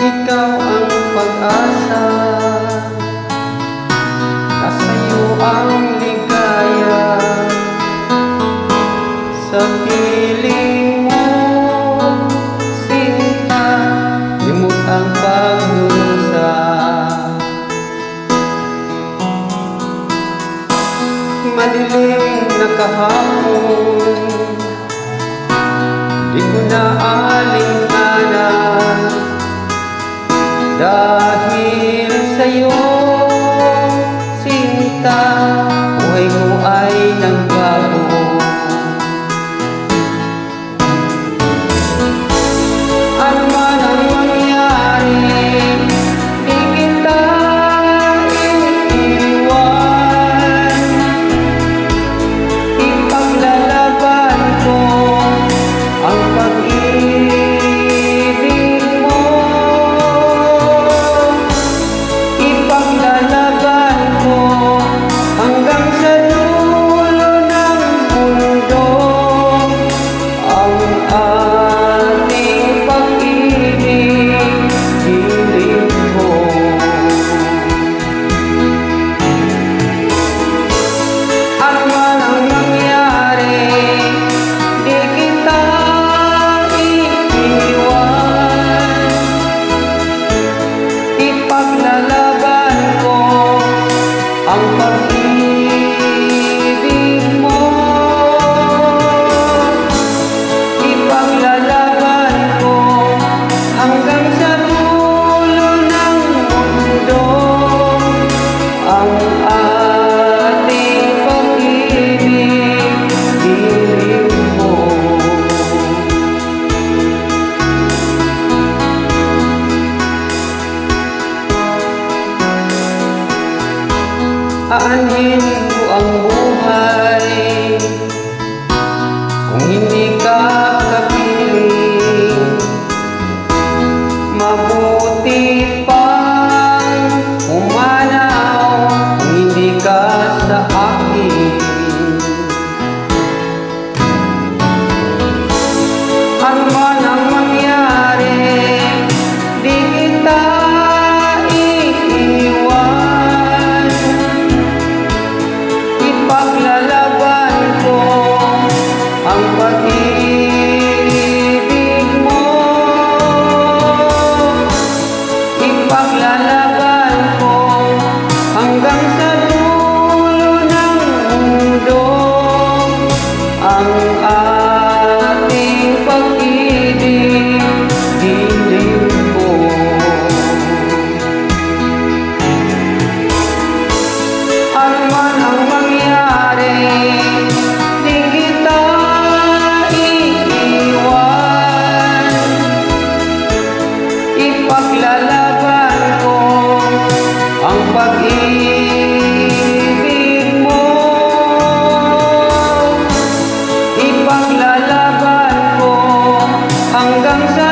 Ikaw ang pag-asa, nasa'yo ang ligaya. Sa piling mo, sinta, limot ang pagdurusa. Madilim na kahapon, di ko na alingganan. Dahil sa'yo, sinta, buhay ko ay nagbago. Ano man ang mangyari, di kita iniiwan. Ipaglalaban ko ang pag-ibig mo. Ipaglalaban ko hanggang sa dulo ng mundo ang ating pag-ibig, hiling ko. Ano man ang nangyari, di kita iiwan. Ipaglalaban ko ang pag-ibig mo. Ipaglalaban ko hanggang sa dulo ng mundo ang ating pag-ibig, hiling mo. Aanhin ko ang buhay kung hindi ka kapiling. Mabuti pang umanaw kung hindi ka sa akin. Ano man ang mangyari, di kita iiwan. Ipaglalaban ko ang pag-ibig mo. Ipaglalaban ko hanggang sa dulo ng mundo ang ating pag-ibig, hiling ko. Ano man ang mangyari, di kita iiwan. Ipaglalaban ko ang pag-ibig mo. Ipaglalaban ko hanggang sa